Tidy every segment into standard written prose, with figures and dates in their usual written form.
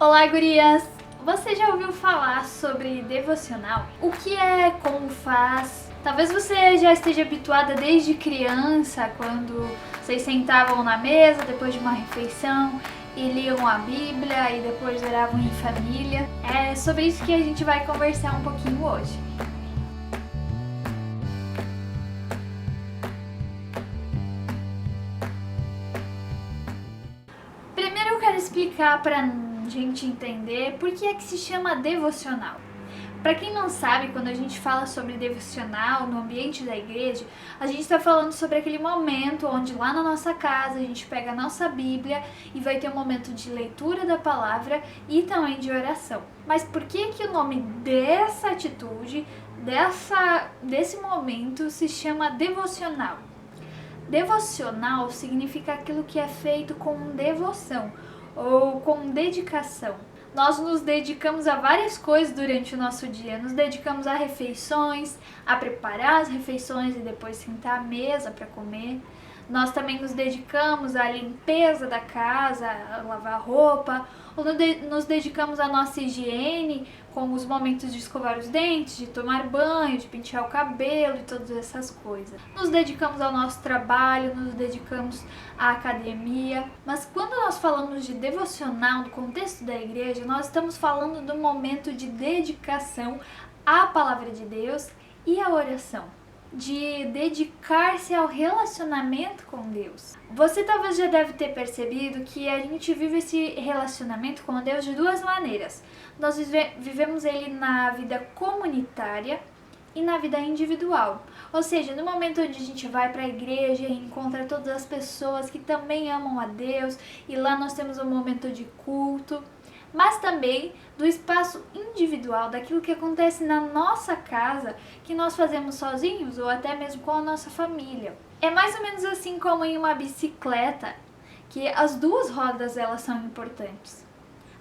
Olá, gurias! Você já ouviu falar sobre devocional? O que é, como faz? Talvez você já esteja habituada desde criança, quando vocês sentavam na mesa depois de uma refeição e liam a Bíblia e depois oravam em família. É sobre isso que a gente vai conversar um pouquinho hoje. Primeiro eu quero explicar para gente entender por que é que se chama devocional. Para quem não sabe, quando a gente fala sobre devocional no ambiente da igreja, a gente está falando sobre aquele momento onde lá na nossa casa a gente pega a nossa Bíblia e vai ter um momento de leitura da palavra e também de oração. Mas por que que o nome dessa atitude, desse momento se chama devocional? Devocional significa aquilo que é feito com devoção ou com dedicação. Nós nos dedicamos a várias coisas durante o nosso dia. Nos dedicamos a refeições, a preparar as refeições e depois sentar à mesa para comer. Nós também nos dedicamos à limpeza da casa, a lavar roupa, ou nos dedicamos à nossa higiene, com os momentos de escovar os dentes, de tomar banho, de pentear o cabelo e todas essas coisas. Nos dedicamos ao nosso trabalho, nos dedicamos à academia. Mas quando nós falamos de devocional no contexto da igreja, nós estamos falando do momento de dedicação à palavra de Deus e à oração, de dedicar-se ao relacionamento com Deus. Você talvez já deve ter percebido que a gente vive esse relacionamento com Deus de duas maneiras. Nós vivemos ele na vida comunitária e na vida individual. Ou seja, no momento onde a gente vai para a igreja e encontra todas as pessoas que também amam a Deus, e lá nós temos um momento de culto, mas também do espaço individual, daquilo que acontece na nossa casa, que nós fazemos sozinhos ou até mesmo com a nossa família. É mais ou menos assim como em uma bicicleta, que as duas rodas elas são importantes.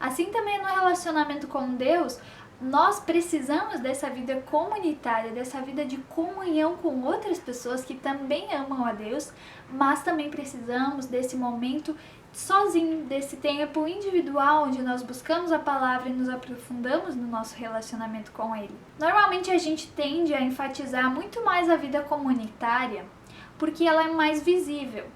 Assim também no relacionamento com Deus, nós precisamos dessa vida comunitária, dessa vida de comunhão com outras pessoas que também amam a Deus, mas também precisamos desse momento sozinho, desse tempo individual onde nós buscamos a palavra e nos aprofundamos no nosso relacionamento com Ele. Normalmente a gente tende a enfatizar muito mais a vida comunitária porque ela é mais visível.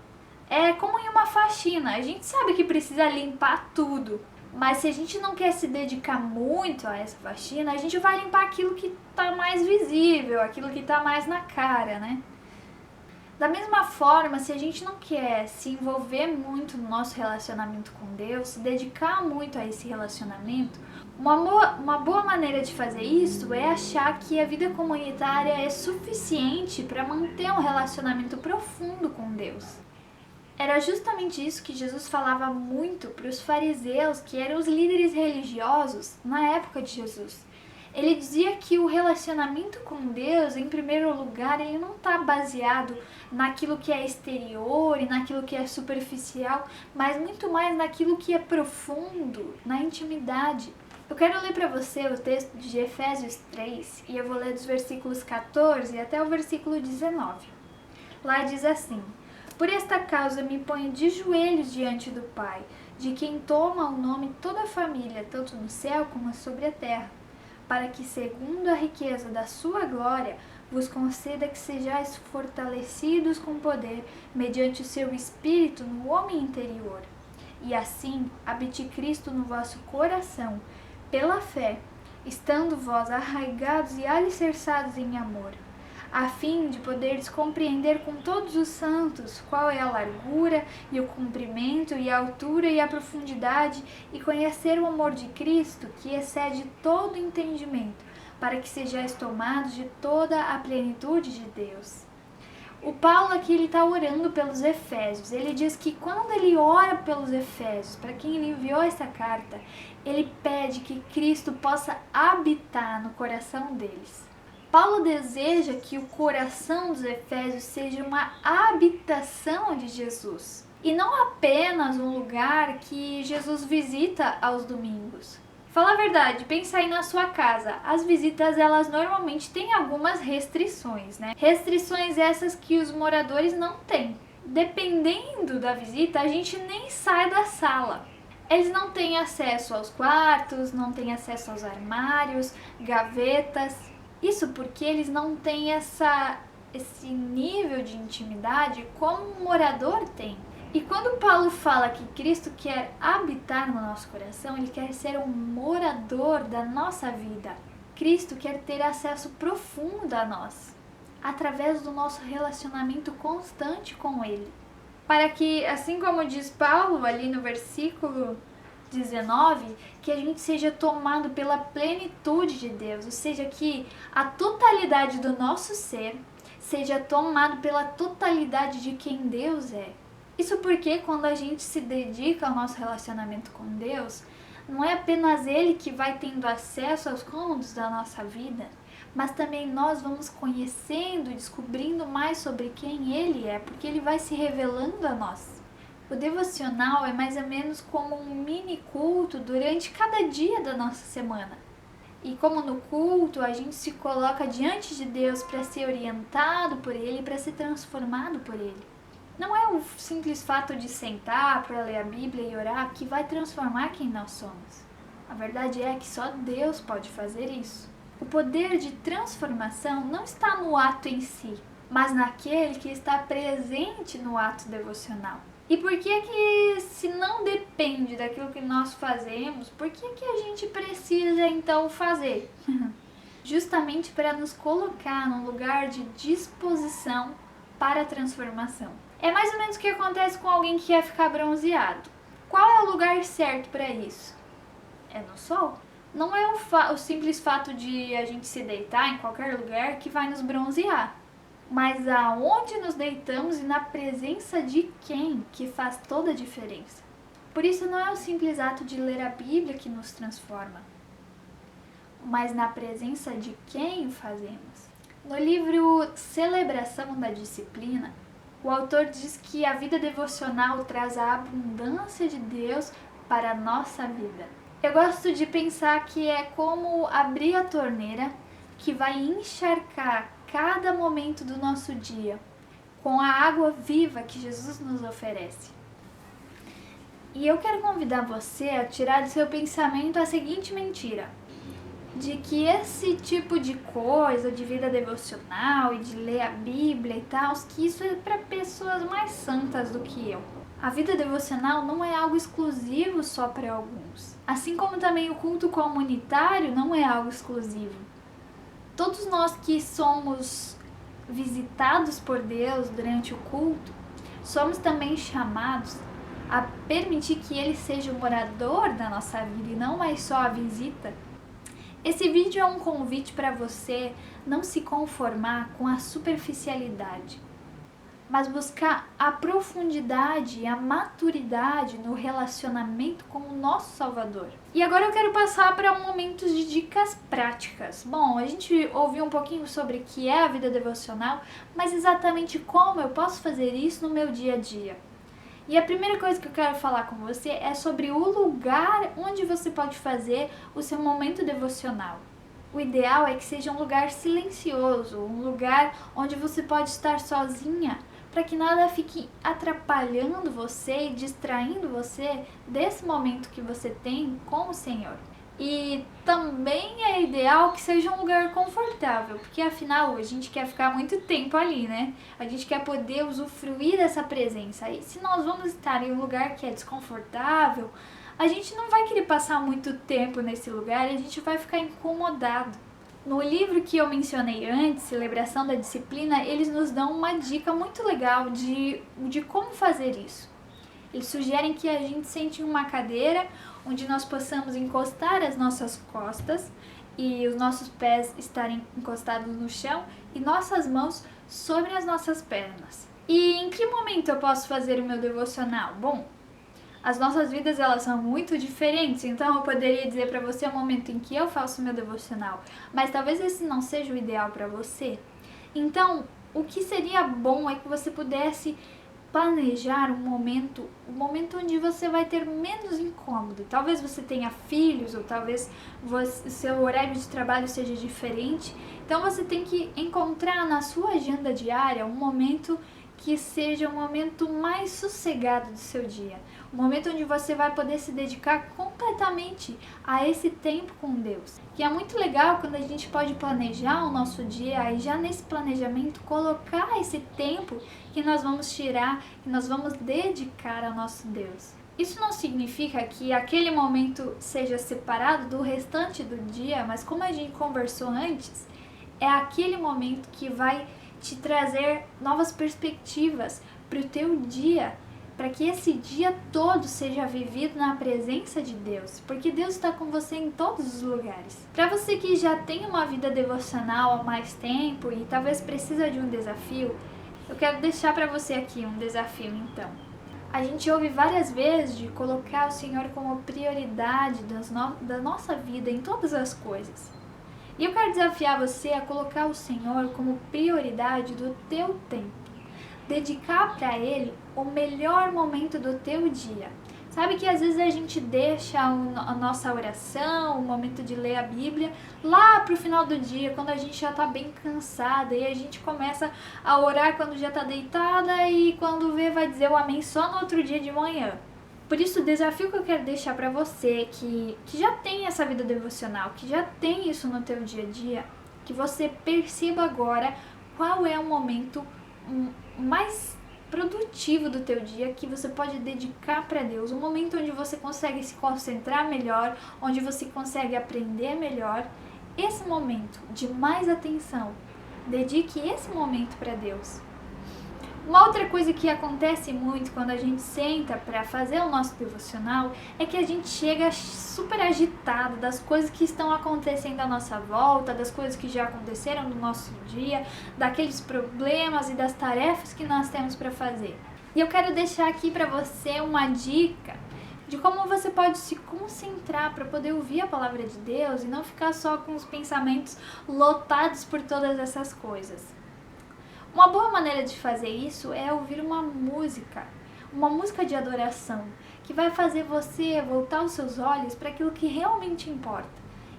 É como em uma faxina, a gente sabe que precisa limpar tudo, mas se a gente não quer se dedicar muito a essa faxina, a gente vai limpar aquilo que está mais visível, aquilo que está mais na cara, né? Da mesma forma, se a gente não quer se envolver muito no nosso relacionamento com Deus, se dedicar muito a esse relacionamento, uma boa maneira de fazer isso é achar que a vida comunitária é suficiente para manter um relacionamento profundo com Deus. Era justamente isso que Jesus falava muito para os fariseus, que eram os líderes religiosos na época de Jesus. Ele dizia que o relacionamento com Deus, em primeiro lugar, ele não está baseado naquilo que é exterior e naquilo que é superficial, mas muito mais naquilo que é profundo, na intimidade. Eu quero ler para você o texto de Efésios 3 e eu vou ler dos versículos 14 até o versículo 19. Lá diz assim: "Por esta causa me ponho de joelhos diante do Pai, de quem toma o nome toda a família, tanto no céu como sobre a terra, para que, segundo a riqueza da sua glória, vos conceda que sejais fortalecidos com poder, mediante o seu Espírito no homem interior. E assim habite Cristo no vosso coração, pela fé, estando vós arraigados e alicerçados em amor, a fim de poderes compreender com todos os santos qual é a largura e o comprimento e a altura e a profundidade, e conhecer o amor de Cristo, que excede todo entendimento, para que sejais tomados de toda a plenitude de Deus." O Paulo aqui ele está orando pelos Efésios. Ele diz que quando ele ora pelos Efésios, para quem ele enviou essa carta, ele pede que Cristo possa habitar no coração deles. Paulo deseja que o coração dos Efésios seja uma habitação de Jesus e não apenas um lugar que Jesus visita aos domingos. Fala a verdade, pensa aí na sua casa. As visitas, elas normalmente têm algumas restrições, né? Restrições essas que os moradores não têm. Dependendo da visita, a gente nem sai da sala. Eles não têm acesso aos quartos, não têm acesso aos armários, gavetas. Isso porque eles não têm esse nível de intimidade como um morador tem. E quando Paulo fala que Cristo quer habitar no nosso coração, ele quer ser um morador da nossa vida. Cristo quer ter acesso profundo a nós, através do nosso relacionamento constante com Ele. Para que, assim como diz Paulo ali no versículo 19, que a gente seja tomado pela plenitude de Deus, ou seja, que a totalidade do nosso ser seja tomado pela totalidade de quem Deus é. Isso porque quando a gente se dedica ao nosso relacionamento com Deus, não é apenas Ele que vai tendo acesso aos cômodos da nossa vida, mas também nós vamos conhecendo e descobrindo mais sobre quem Ele é, porque Ele vai se revelando a nós. O devocional é mais ou menos como um mini culto durante cada dia da nossa semana. E como no culto a gente se coloca diante de Deus para ser orientado por Ele, para ser transformado por Ele. Não é o simples fato de sentar para ler a Bíblia e orar que vai transformar quem nós somos. A verdade é que só Deus pode fazer isso. O poder de transformação não está no ato em si, mas naquele que está presente no ato devocional. E por que se não depende daquilo que nós fazemos, por que a gente precisa então fazer? Justamente para nos colocar num lugar de disposição para a transformação. É mais ou menos o que acontece com alguém que quer ficar bronzeado. Qual é o lugar certo para isso? É no sol. Não é o simples fato de a gente se deitar em qualquer lugar que vai nos bronzear, mas aonde nos deitamos e na presença de quem que faz toda a diferença. Por isso não é o simples ato de ler a Bíblia que nos transforma, mas na presença de quem o fazemos. No livro Celebração da Disciplina, o autor diz que a vida devocional traz a abundância de Deus para a nossa vida. Eu gosto de pensar que é como abrir a torneira que vai encharcar cada momento do nosso dia com a água viva que Jesus nos oferece. E eu quero convidar você a tirar do seu pensamento a seguinte mentira: de que esse tipo de coisa, de vida devocional e de ler a Bíblia e tal, que isso é para pessoas mais santas do que eu. A vida devocional não é algo exclusivo só para alguns. Assim como também o culto comunitário não é algo exclusivo. Todos nós que somos visitados por Deus durante o culto, somos também chamados a permitir que Ele seja o morador da nossa vida e não mais só a visita. Esse vídeo é um convite para você não se conformar com a superficialidade, mas buscar a profundidade e a maturidade no relacionamento com o nosso Salvador. E agora eu quero passar para um momento de dicas práticas. Bom, a gente ouviu um pouquinho sobre o que é a vida devocional, mas exatamente como eu posso fazer isso no meu dia a dia. E a primeira coisa que eu quero falar com você é sobre o lugar onde você pode fazer o seu momento devocional. O ideal é que seja um lugar silencioso, um lugar onde você pode estar sozinha, para que nada fique atrapalhando você e distraindo você desse momento que você tem com o Senhor. E também é ideal que seja um lugar confortável, porque afinal a gente quer ficar muito tempo ali, né? A gente quer poder usufruir dessa presença. E se nós vamos estar em um lugar que é desconfortável, a gente não vai querer passar muito tempo nesse lugar e a gente vai ficar incomodado. No livro que eu mencionei antes, Celebração da Disciplina, eles nos dão uma dica muito legal de como fazer isso. Eles sugerem que a gente sente em uma cadeira onde nós possamos encostar as nossas costas e os nossos pés estarem encostados no chão e nossas mãos sobre as nossas pernas. E em que momento eu posso fazer o meu devocional? Bom, as nossas vidas elas são muito diferentes, então eu poderia dizer para você o momento em que eu faço o meu devocional, mas talvez esse não seja o ideal para você. Então, o que seria bom é que você pudesse planejar um momento onde você vai ter menos incômodo. Talvez você tenha filhos, ou talvez o seu horário de trabalho seja diferente. Então você tem que encontrar na sua agenda diária um momento que seja um momento mais sossegado do seu dia. um momento onde você vai poder se dedicar completamente a esse tempo com Deus. E é muito legal quando a gente pode planejar o nosso dia e já nesse planejamento colocar esse tempo que nós vamos tirar, que nós vamos dedicar ao nosso Deus. Isso não significa que aquele momento seja separado do restante do dia, mas como a gente conversou antes, é aquele momento que vai te trazer novas perspectivas para o teu dia, para que esse dia todo seja vivido na presença de Deus, porque Deus está com você em todos os lugares. Para você que já tem uma vida devocional há mais tempo e talvez precisa de um desafio, eu quero deixar para você aqui um desafio então. A gente ouve várias vezes de colocar o Senhor como prioridade da nossa vida em todas as coisas. E eu quero desafiar você a colocar o Senhor como prioridade do teu tempo. Dedicar para Ele o melhor momento do teu dia. Sabe que às vezes a gente deixa a nossa oração, o momento de ler a Bíblia, lá pro final do dia, quando a gente já tá bem cansada, e a gente começa a orar quando já tá deitada e quando vê vai dizer o amém só no outro dia de manhã. Por isso o desafio que eu quero deixar para você que já tem essa vida devocional, que já tem isso no teu dia a dia, que você perceba agora qual é o momento mais produtivo do teu dia que você pode dedicar para Deus, um momento onde você consegue se concentrar melhor, onde você consegue aprender melhor. Esse momento de mais atenção, dedique esse momento para Deus. Uma outra coisa que acontece muito quando a gente senta para fazer o nosso devocional é que a gente chega super agitado das coisas que estão acontecendo à nossa volta, das coisas que já aconteceram no nosso dia, daqueles problemas e das tarefas que nós temos para fazer. E eu quero deixar aqui para você uma dica de como você pode se concentrar para poder ouvir a palavra de Deus e não ficar só com os pensamentos lotados por todas essas coisas. Uma boa maneira de fazer isso é ouvir uma música de adoração, que vai fazer você voltar os seus olhos para aquilo que realmente importa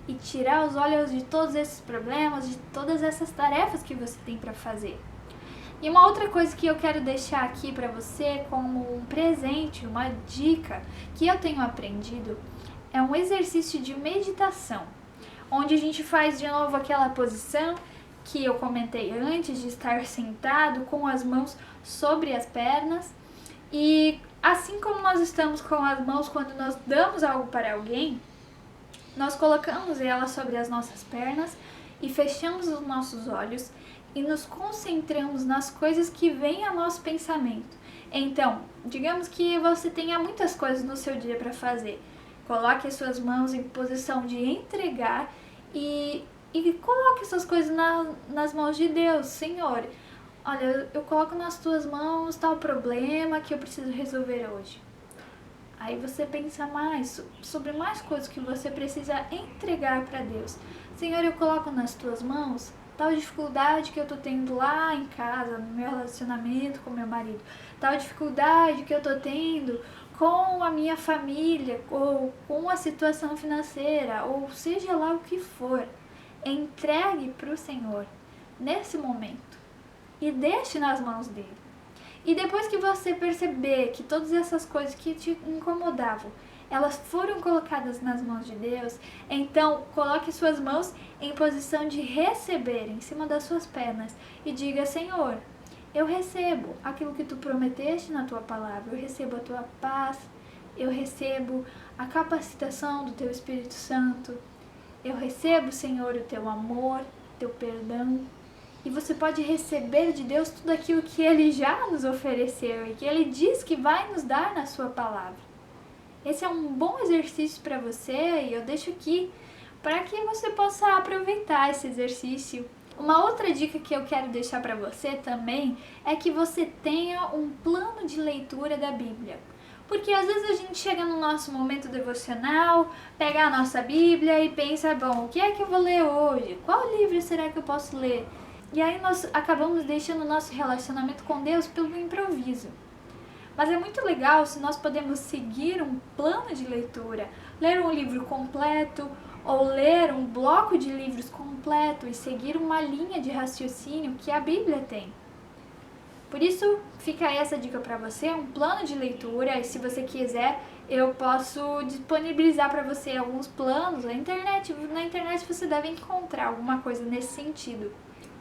e tirar os olhos de todos esses problemas, de todas essas tarefas que você tem para fazer. E uma outra coisa que eu quero deixar aqui para você como um presente, uma dica que eu tenho aprendido, é um exercício de meditação, onde a gente faz de novo aquela posição que eu comentei antes, de estar sentado com as mãos sobre as pernas. E assim como nós estamos com as mãos quando nós damos algo para alguém, nós colocamos ela sobre as nossas pernas e fechamos os nossos olhos e nos concentramos nas coisas que vêm ao nosso pensamento. Então, digamos que você tenha muitas coisas no seu dia para fazer. Coloque as suas mãos em posição de entregar e coloque essas coisas nas mãos de Deus. Senhor, olha, eu coloco nas tuas mãos tal problema que eu preciso resolver hoje. Aí você pensa mais sobre mais coisas que você precisa entregar para Deus. Senhor, eu coloco nas tuas mãos tal dificuldade que eu tô tendo lá em casa, no meu relacionamento com meu marido, tal dificuldade que eu tô tendo com a minha família, ou com a situação financeira, ou seja lá o que for. Entregue para o Senhor nesse momento e deixe nas mãos dele. E depois que você perceber que todas essas coisas que te incomodavam, elas foram colocadas nas mãos de Deus, então coloque suas mãos em posição de receber em cima das suas pernas e diga: Senhor, eu recebo aquilo que tu prometeste na tua palavra, eu recebo a tua paz, eu recebo a capacitação do teu Espírito Santo, eu recebo, Senhor, o teu amor, teu perdão. E você pode receber de Deus tudo aquilo que Ele já nos ofereceu e que Ele diz que vai nos dar na sua palavra. Esse é um bom exercício para você e eu deixo aqui para que você possa aproveitar esse exercício. Uma outra dica que eu quero deixar para você também é que você tenha um plano de leitura da Bíblia. Porque às vezes a gente chega no nosso momento devocional, pega a nossa Bíblia e pensa: bom, o que é que eu vou ler hoje? Qual livro será que eu posso ler? E aí nós acabamos deixando o nosso relacionamento com Deus pelo improviso. Mas é muito legal se nós podemos seguir um plano de leitura, ler um livro completo ou ler um bloco de livros completo e seguir uma linha de raciocínio que a Bíblia tem. Por isso, fica aí essa dica para você, um plano de leitura, e se você quiser, eu posso disponibilizar para você alguns planos na internet. Na internet você deve encontrar alguma coisa nesse sentido.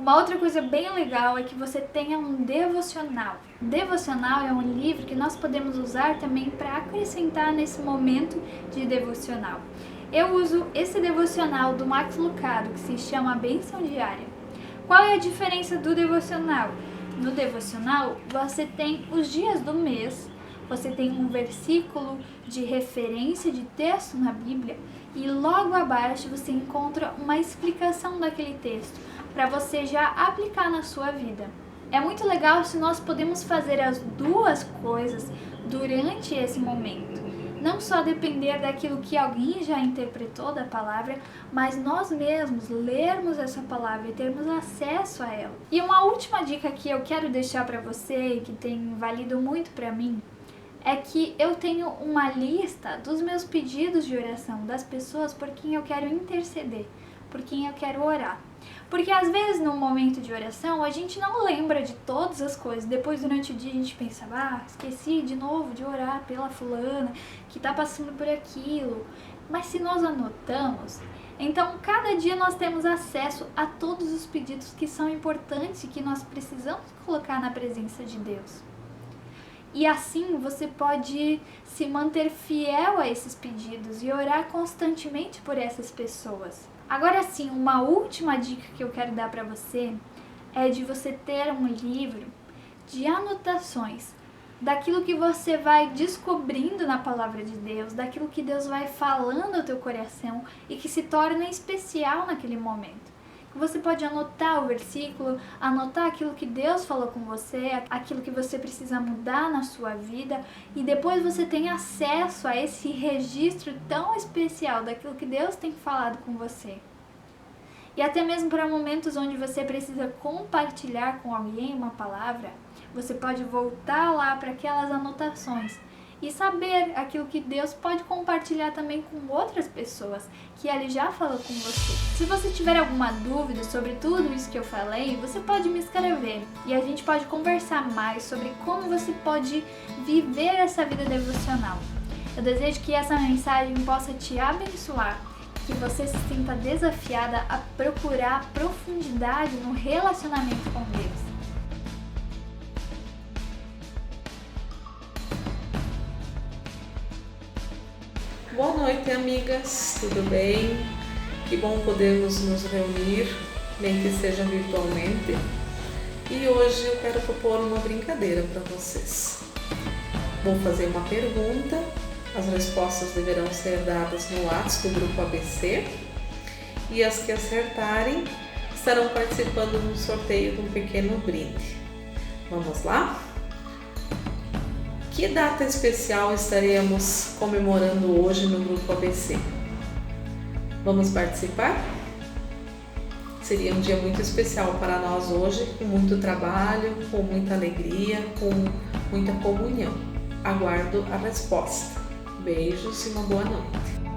Uma outra coisa bem legal é que você tenha um devocional. Devocional é um livro que nós podemos usar também para acrescentar nesse momento de devocional. Eu uso esse devocional do Max Lucado, que se chama Bênção Diária. Qual é a diferença do devocional? No devocional, você tem os dias do mês, você tem um versículo de referência de texto na Bíblia e logo abaixo você encontra uma explicação daquele texto para você já aplicar na sua vida. É muito legal se nós podemos fazer as duas coisas durante esse momento. Não só depender daquilo que alguém já interpretou da palavra, mas nós mesmos lermos essa palavra e termos acesso a ela. E uma última dica que eu quero deixar para você e que tem valido muito para mim é que eu tenho uma lista dos meus pedidos de oração, das pessoas por quem eu quero interceder, por quem eu quero orar. Porque às vezes no momento de oração a gente não lembra de todas as coisas. Depois durante o dia a gente pensa, esqueci de novo de orar pela fulana que está passando por aquilo. Mas se nós anotamos, então cada dia nós temos acesso a todos os pedidos que são importantes e que nós precisamos colocar na presença de Deus. E assim você pode se manter fiel a esses pedidos e orar constantemente por essas pessoas. Agora sim, uma última dica que eu quero dar para você é de você ter um livro de anotações daquilo que você vai descobrindo na palavra de Deus, daquilo que Deus vai falando ao teu coração e que se torna especial naquele momento. Você pode anotar o versículo, anotar aquilo que Deus falou com você, aquilo que você precisa mudar na sua vida, e depois você tem acesso a esse registro tão especial daquilo que Deus tem falado com você. E até mesmo para momentos onde você precisa compartilhar com alguém uma palavra, você pode voltar lá para aquelas anotações e saber aquilo que Deus pode compartilhar também com outras pessoas que Ele já falou com você. Se você tiver alguma dúvida sobre tudo isso que eu falei, você pode me escrever e a gente pode conversar mais sobre como você pode viver essa vida devocional. Eu desejo que essa mensagem possa te abençoar, que você se sinta desafiada a procurar profundidade no relacionamento com Deus. Boa noite, amigas, tudo bem? Que bom podermos nos reunir, nem que seja virtualmente. E hoje eu quero propor uma brincadeira para vocês. Vou fazer uma pergunta, as respostas deverão ser dadas no WhatsApp do Grupo ABC e as que acertarem estarão participando de um sorteio de um pequeno brinde. Vamos lá? Que data especial estaremos comemorando hoje no Grupo ABC? Vamos participar? Seria um dia muito especial para nós hoje, com muito trabalho, com muita alegria, com muita comunhão. Aguardo a resposta. Beijos e uma boa noite.